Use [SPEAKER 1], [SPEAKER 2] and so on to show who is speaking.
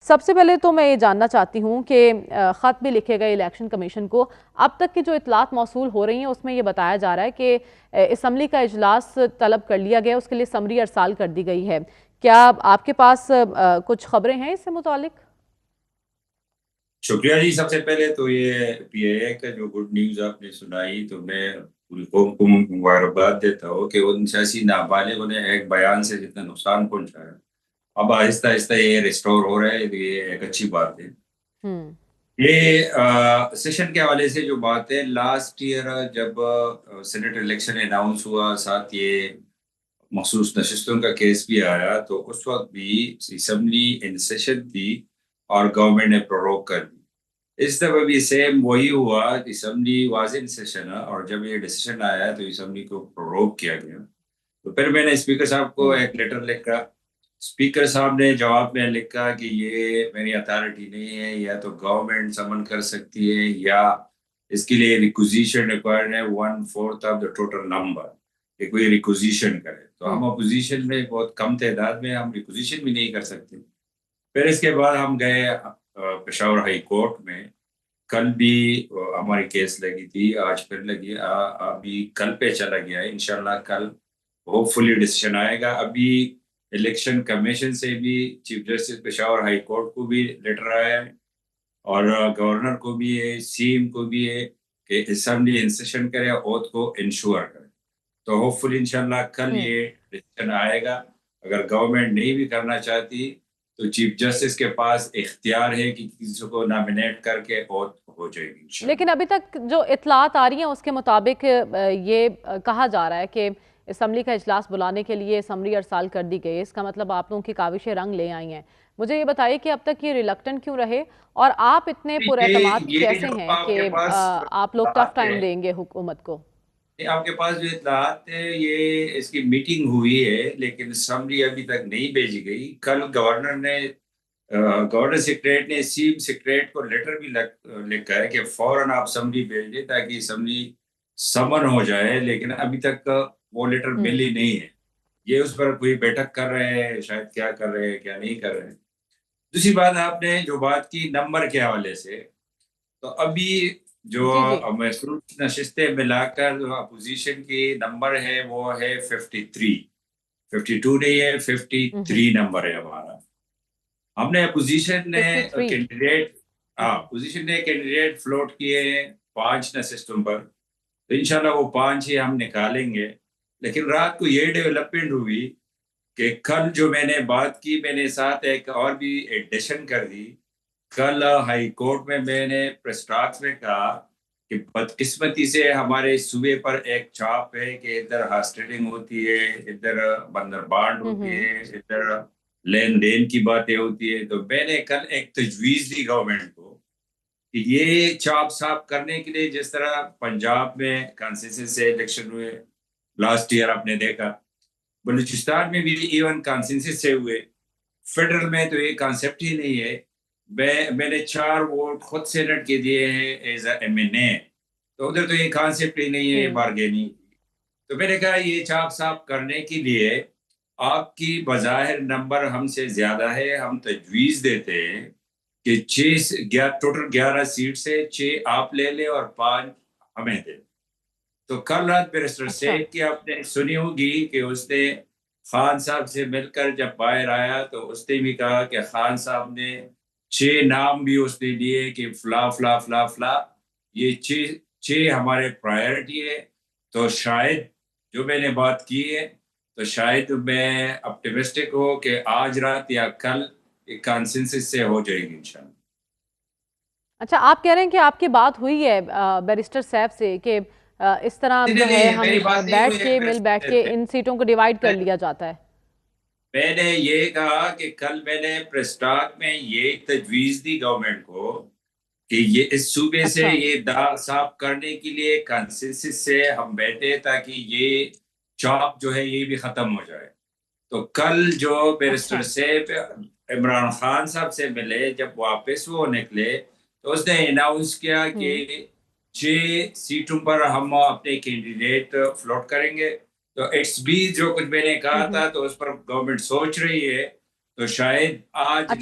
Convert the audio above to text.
[SPEAKER 1] سب سے پہلے تو میں یہ جاننا چاہتی ہوں کہ خط بھی لکھے گئے الیکشن کمیشن کو، اب تک کی جو اطلاعات موصول ہو رہی ہیں اس میں یہ بتایا جا رہا ہے کہ اسمبلی کا اجلاس طلب کر لیا گیا، اس کے لیے سمری ارسال کر دی گئی ہے۔ کیا آپ کے پاس کچھ خبریں ہیں اس سے متعلق؟
[SPEAKER 2] شکریہ جی۔ سب سے پہلے تو یہ پی اے اے کا جو گڈ نیوز آپ نے سنائی تو میں پوری قوم کو مبارکباد دیتا ہوں کہ ان سیاسی نابالغوں نے ایک بیان سے جتنا نقصان پہنچایا اب آہستہ آہستہ یہ ریسٹور ہو رہا ہے، یہ ایک اچھی بات ہے۔
[SPEAKER 1] ہوں
[SPEAKER 2] یہ سیشن کے حوالے سے جو بات ہے، لاسٹ ایئر جب سینٹ الیکشن اناؤنس ہوا، ساتھ یہ مخصوص نشستوں کا کیس بھی آیا، تو اس وقت بھی اسمبلی ان سیشن تھی اور گورنمنٹ نے پروروگ کر دی۔ اس دفعہ بھی سیم وہی ہوا، اسمبلی واز ان سیشن اور جب یہ ڈیسیشن آیا تو اسمبلی کو پروروگ کیا گیا۔ تو پھر میں نے اسپیکر صاحب کو
[SPEAKER 1] ہوں
[SPEAKER 2] ایک لیٹر لکھا، اسپیکر صاحب نے جواب میں لکھا کہ یہ میری اتھارٹی نہیں ہے، یا تو گورنمنٹ سمن کر سکتی ہے یا اس کے لیے ریکوزیشن ریکوائرڈ ہے 1/4 آف دا ٹوٹل نمبر، کہ کوئی ریکوزیشن کرے۔ تو
[SPEAKER 1] ہوں
[SPEAKER 2] ہم اپوزیشن میں بہت کم تعداد میں، ہم ریکوزیشن بھی نہیں کر سکتے۔ پھر اس کے بعد ہم گئے پشاور ہائی کورٹ میں۔ کل بھی ہماری کیس لگی تھی، آج پھر لگی، ابھی کل پہ چلا گیا ہے۔ انشاءاللہ کل ہوپ فلی ڈیسیشن آئے گا۔ ابھی الیکشن کمیشن سے بھی، chief justice Peshawar high court کو بھی لیٹر آیا ہے، اور گورنر کو بھی ہے، سی ایم کو بھی ہے کہ اسمبلی انسیشن کرے، اوتھ کو انشور کرے۔ تو ہوپ فلی انشاءاللہ کل
[SPEAKER 1] ہوں
[SPEAKER 2] یہ ڈیسیشن آئے گا۔ اگر گورنمنٹ نہیں بھی کرنا چاہتی تو چیف جسٹس کے پاس اختیار ہے کہ کسی کو نامینیٹ کر کے اوتھ ہو جائے گی انشاءاللہ۔
[SPEAKER 1] لیکن ابھی تک جو اطلاعات آ رہی ہیں اس کے مطابق یہ کہا جا رہا ہے کہ اسمبلی کا اجلاس بلانے کے لیے سمری ارسال کر دی گئی، اس کا مطلب آپ لوگوں کی کاوشیں رنگ لے آئی ہیں۔ مجھے یہ بتائیے کہ اب تک یہ ریلکٹنٹ کیوں رہے، اور آپ اتنے پر
[SPEAKER 2] یہ
[SPEAKER 1] اعتماد
[SPEAKER 2] یہ
[SPEAKER 1] کیسے
[SPEAKER 2] جو
[SPEAKER 1] ہیں
[SPEAKER 2] آپ کے
[SPEAKER 1] کہ
[SPEAKER 2] پاس
[SPEAKER 1] آپ لوگ ٹف
[SPEAKER 2] اطلاعات
[SPEAKER 1] ٹائم
[SPEAKER 2] ہے،
[SPEAKER 1] دیں گے حکومت کو؟
[SPEAKER 2] آپ کے پاس جو اطلاعات ہے، یہ اس کی میٹنگ ہوئی ہے لیکن سمری ابھی تک نہیں بھیجی گئی۔ کل گورنر سیکریٹریٹ نے سی ایم سیکریٹریٹ کو لیٹر بھی لکھا ہے کہ فوراً آپ سمری بھیج دیں تاکہ اسمبلی سمن ہو جائے، لیکن ابھی تک وہ لیٹر
[SPEAKER 1] ہوں
[SPEAKER 2] ملی نہیں ہے۔ یہ اس پر کوئی بیٹھک کر رہے ہیں، شاید کیا کر رہے ہیں کیا نہیں کر رہے ہیں۔ دوسری بات، آپ نے جو بات کی نمبر کے حوالے سے، تو ابھی جو
[SPEAKER 1] جی جی
[SPEAKER 2] محسوس نشستیں ملا کر جو اپوزیشن کی نمبر ہے وہ ہے 53، 52 نہیں ہے،
[SPEAKER 1] ہوں
[SPEAKER 2] 53 نمبر ہے ہمارا۔ ہم نے اپوزیشن نے
[SPEAKER 1] 53
[SPEAKER 2] کینڈیڈیٹ اپوزیشن نے کینڈیڈیٹ فلوٹ کیے ہیں 5 نشستوں پر، تو انشاءاللہ وہ 5 ہی ہم نکالیں گے۔ لیکن رات کو یہ ڈیولپمنٹ ہوئی کہ کل جو میں نے بات کی، میں نے ساتھ ایک اور بھی ایڈیشن کر دی۔ کل ہائی کورٹ میں نے پریس ٹاکس میں کہا کہ بدقسمتی سے ہمارے صوبے پر ایک چاپ ہے کہ ادھر ہاسٹلنگ ہوتی ہے، ادھر بندر بانڈ ہوتی
[SPEAKER 1] ہوں
[SPEAKER 2] ہے، ادھر لین دین کی باتیں ہوتی ہے۔ تو میں نے کل ایک تجویز دی گورنمنٹ کو کہ یہ چاپ صاف کرنے کے لیے، جس طرح پنجاب میں کانسنسس سے الیکشن ہوئے لاسٹ ایئر آپ نے دیکھا، بلوچستان میں بھی ایون کانسنسس سے ہوئے، فیڈرل میں تو یہ کانسیپٹ ہی نہیں ہے۔ میں نے 4 ووٹ خود سینٹ کے دیے ہیں ایز اے ایم این اے، تو ادھر تو یہ کانسیپٹ ہی نہیں ہے
[SPEAKER 1] ہوں
[SPEAKER 2] بارگیننگ۔ تو میں نے کہا یہ چاپ صاف کرنے کے لیے آپ کی بظاہر نمبر ہم سے زیادہ ہے، ہم تجویز دیتے ہیں کہ 6 ٹوٹل 11 سیٹ سے 6 آپ لے لیں اور 5 ہمیں دیں۔ تو کل رات بیرسٹر
[SPEAKER 1] اچھا
[SPEAKER 2] سیٹ کی آپ نے سنی ہوگی کہ اس نے خان صاحب سے مل کر جب باہر آیا تو اس نے بھی کہا کہ خان صاحب نے 6 نام بھی اس نے لیے کہ فلا فلا فلا فلا، یہ 6 ہمارے پرائرٹی ہے۔ تو شاید جو میں نے بات کی ہے، تو شاید میں اپٹیمسٹک ہوں کہ آج رات یا کل ایک کانسنسس سے ہو جائے گی انشاءاللہ۔
[SPEAKER 1] اچھا، آپ کہہ رہے ہیں کہ آپ کی بات ہوئی ہے بیرسٹر صاحب سے کہ اس طرح
[SPEAKER 2] نہیں
[SPEAKER 1] جو
[SPEAKER 2] نہیں
[SPEAKER 1] ہے
[SPEAKER 2] نہیں،
[SPEAKER 1] ہم
[SPEAKER 2] میری بات نہیں
[SPEAKER 1] بیٹھ
[SPEAKER 2] ہوئی ہے
[SPEAKER 1] کے مل بیٹھ
[SPEAKER 2] بیرسٹر
[SPEAKER 1] کے
[SPEAKER 2] سے۔
[SPEAKER 1] ان سیٹوں کو ڈیوائیڈ کر لیا جاتا ہے؟
[SPEAKER 2] میں نے یہ کہا کہ کل میں نے پریس ٹاک میں یہ تجویز دی گورنمنٹ کو کہ یہ اس صوبے سے
[SPEAKER 1] اچھا
[SPEAKER 2] یہ داغ صاف کرنے کے لیے کنسنسس سے ہم بیٹھے تاکہ یہ چاپ جو ہے یہ بھی ختم ہو جائے۔ تو کل جو بیرسٹر
[SPEAKER 1] اچھا
[SPEAKER 2] صاحب عمران خان صاحب سے ملے، جب واپس وہ نکلے تو اس نے اناؤنس کیا کہ
[SPEAKER 1] ہوں
[SPEAKER 2] 6 سیٹوں پر ہم اپنے کینڈیڈیٹ فلوٹ کریں گے۔ تو ایکس بی جو کچھ میں نے کہا
[SPEAKER 1] ہوں
[SPEAKER 2] تھا تو اس پر گورنمنٹ سوچ رہی ہے، تو شاید آج
[SPEAKER 1] اچھا